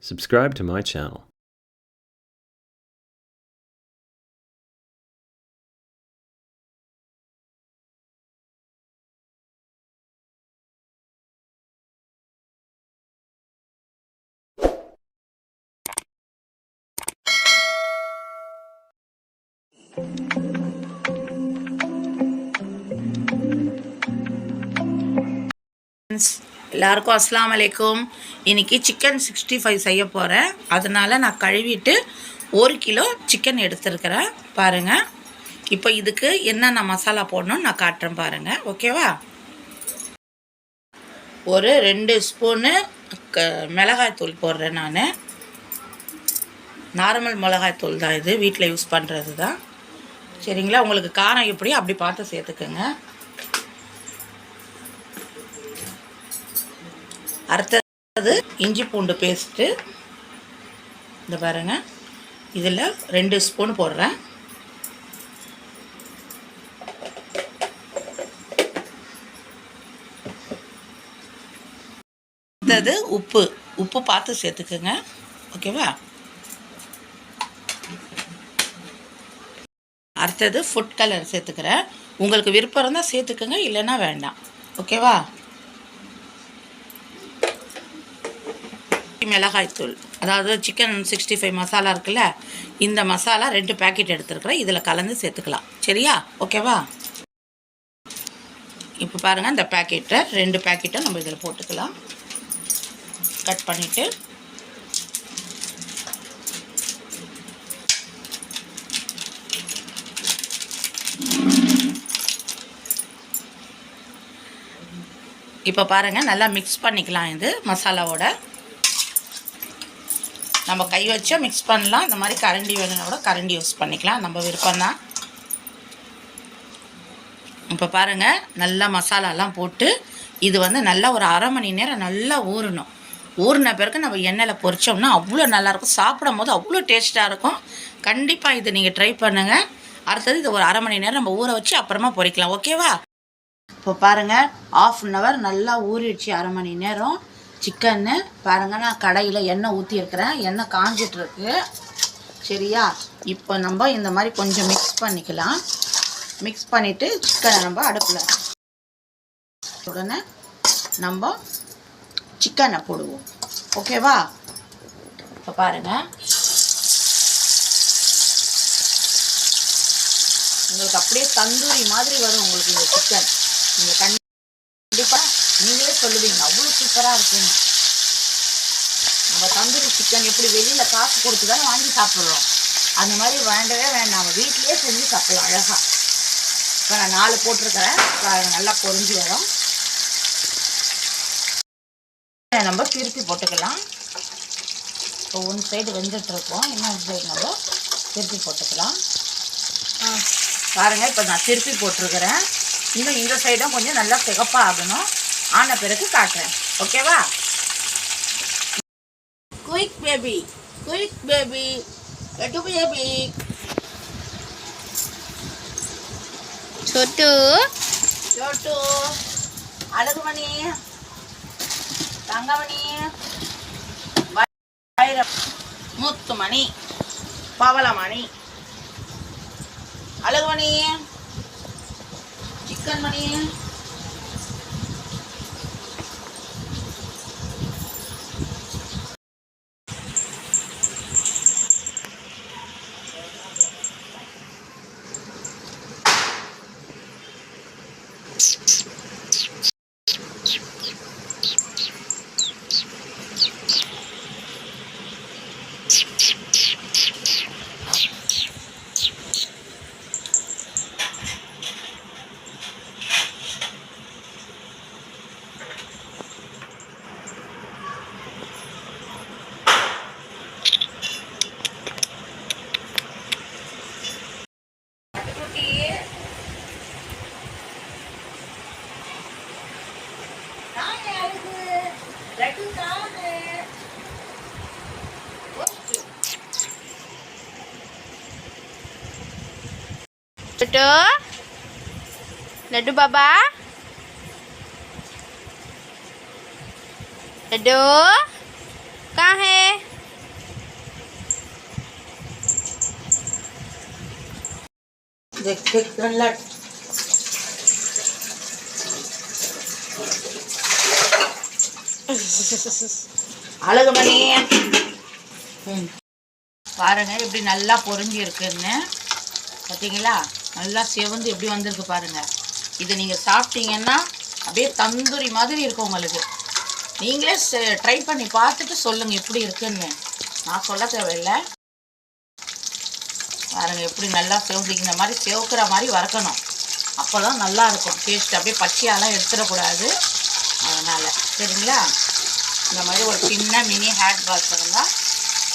Subscribe to my channel. எல்லாருக்கும் அஸ்ஸலாமு அலைக்கும். இன்றைக்கி சிக்கன் 65 செய்ய போகிறேன். அதனால் நான் கழுவிட்டு 1 கிலோ சிக்கன் எடுத்துருக்கிறேன். பாருங்கள், இப்போ இதுக்கு என்னென்ன மசாலா போடணும்னு நான் காட்டுறேன் பாருங்கள். ஓகேவா? ஒரு 2 ஸ்பூனு மிளகாய் தூள் போடுறேன். நான் நார்மல் மிளகாய் தூள் தான், இது வீட்டில் யூஸ் பண்ணுறது தான். சரிங்களா? உங்களுக்கு காரம் எப்படி அப்படி பார்த்து சேர்த்துக்குங்க. அடுத்தது இஞ்சி பூண்டு பேஸ்ட்டு. இந்த பாருங்கள், இதில் 2 ஸ்பூன் போடுறேன். அடுத்தது உப்பு பார்த்து சேர்த்துக்குங்க. ஓகேவா? அடுத்தது ஃபுட் கலர் சேர்த்துக்கிறேன். உங்களுக்கு விருப்பம் இருந்தால் சேர்த்துக்குங்க, இல்லைன்னா வேண்டாம். ஓகேவா? மிளகாய்த்தூள், அதாவது சிக்கன் 65 மசாலா இருக்குல்ல, இந்த மசாலா 2 பேக்கெட் எடுத்துருக்குறேன். இதில் கலந்து சேர்த்துக்கலாம். சரியா? ஓகேவா? இப்போ பாருங்கள், இந்த பேக்கெட்டை 2 பேக்கெட்டை நம்ம இதில் போட்டுக்கலாம். கட் பண்ணிவிட்டு இப்போ பாருங்கள், நல்லா மிக்ஸ் பண்ணிக்கலாம். இது மசாலாவோட நம்ம கை வச்சா மிக்ஸ் பண்ணலாம். இந்த மாதிரி கரண்டி வேணும்னா கூட கரண்டி யூஸ் பண்ணிக்கலாம், நம்ம விருப்பம்தான். இப்போ பாருங்கள், நல்லா மசாலாலாம் போட்டு இது வந்து நல்லா ஒரு அரை மணி நேரம் நல்லா ஊறணும். ஊறின பிறகு நம்ம எண்ணெயில் பொரிச்சோம்னா அவ்வளோ நல்லாயிருக்கும். சாப்பிடும் போது அவ்வளோ டேஸ்ட்டாக இருக்கும். கண்டிப்பாக இதை நீங்கள் ட்ரை பண்ணுங்கள். அடுத்தது இது ஒரு அரை மணி நேரம் நம்ம ஊற வச்சு அப்புறமா பொரிக்கலாம். ஓகேவா? இப்போ பாருங்கள், 1/2 hour நல்லா ஊறிடுச்சு. அரை மணி நேரம் சிக்கன்னு பாருங்கள். நான் கடையில் எண்ணெய் ஊற்றிருக்கிறேன். எண்ணெய் காஞ்சிட்ருக்கு. சரியா? இப்போ நம்ம இந்த மாதிரி கொஞ்சம் மிக்ஸ் பண்ணிக்கலாம். மிக்ஸ் பண்ணிவிட்டு சிக்கனை நம்ம அடுப்பில் உடனே நம்ம சிக்கனை போடுவோம். ஓகேவா? இப்போ பாருங்கள், உங்களுக்கு அப்படியே தந்தூரி மாதிரி வரும் உங்களுக்கு இந்த சிக்கன். நீங்கள் கண்டிப்பாக நீங்களே சொல்லுவீங்க, அவ்வளோ சூப்பராக இருக்குங்க. நம்ம தந்தூரி சிக்கன் எப்படி வெளியில் காசு கொடுத்து தானே வாங்கி சாப்பிட்றோம், அந்த மாதிரி வேண்டவே வேண்டாம். நம்ம வீட்டிலே செஞ்சு சாப்பிடலாம் அழகாக. இப்போ நான் 4 போட்டிருக்கிறேன். நல்லா பொரிஞ்சு வரும். நம்ம திருப்பி போட்டுக்கலாம். இப்போ 1 சைடு வெந்துட்டுருக்கோம், இன்னொரு சைடு நம்ம திருப்பி போட்டுக்கலாம். பாருங்கள், இப்போ நான் திருப்பி போட்டிருக்கிறேன். இன்னும் இந்த சைடும் கொஞ்சம் நல்லா சிகப்பாக ஆகணும். ஆன பிறகு காட்டுறேன். ஓகேவா? Quick baby, quick baby, laddu baby, Chhotu Chhotu, Azhagumani, Thangamani, Muthumani, Pavalamani, Azhagumani, chicken மணி, छोटू लड्डू बाबा, लड्डू कहाँ है? நல்லா அழகுமணி பாருங்க இப்படி நல்லா பொரிஞ்சு இருக்குன்னு பார்த்தீங்களா? நல்லா செவந்து எப்படி வந்திருக்கு பாருங்க. இது நீங்கள் சாப்பிட்டீங்கன்னா அப்படியே தந்தூரி மாதிரி இருக்கும் உங்களுக்கு. நீங்களே ட்ரை பண்ணி பார்த்துட்டு சொல்லுங்கள் எப்படி இருக்குன்னு. நான் சொல்ல தேவையில்லை. பாருங்க எப்படி நல்லா செவந்திக்கிற மாதிரி செவக்கிற மாதிரி வறுக்கணும். அப்போ தான் நல்லாயிருக்கும் டேஸ்ட். அப்படியே பச்சையாலாம் எடுத்துடக்கூடாது. அதனால் சரிங்களா? இந்த மாதிரி ஒரு சின்ன மினி ஹேட் பாக்ஸ் இருந்தால்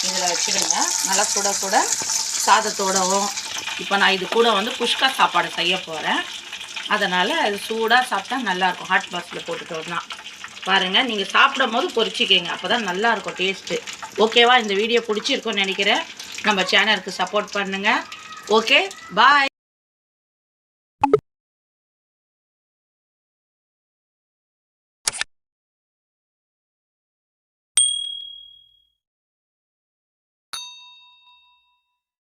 இதில் வச்சுடுங்க. நல்லா சுட சுட சாதத்தோடவும். இப்போ நான் இது கூட வந்து குஷ்கா சாப்பாடு செய்ய போகிறேன். அதனால் அது சூடாக சாப்பிட்டா நல்லாயிருக்கும். ஹாட் பாக்ஸில் போட்டுட்டோம்னா பாருங்கள். நீங்கள் சாப்பிடும் போது பொரிச்சிக்கங்க. அப்போ தான் நல்லாயிருக்கும் டேஸ்ட்டு. ஓகேவா? இந்த வீடியோ பிடிச்சிருக்குன்னு நினைக்கிறேன். நம்ம சேனலுக்கு சப்போர்ட் பண்ணுங்கள். ஓகே, பாய்.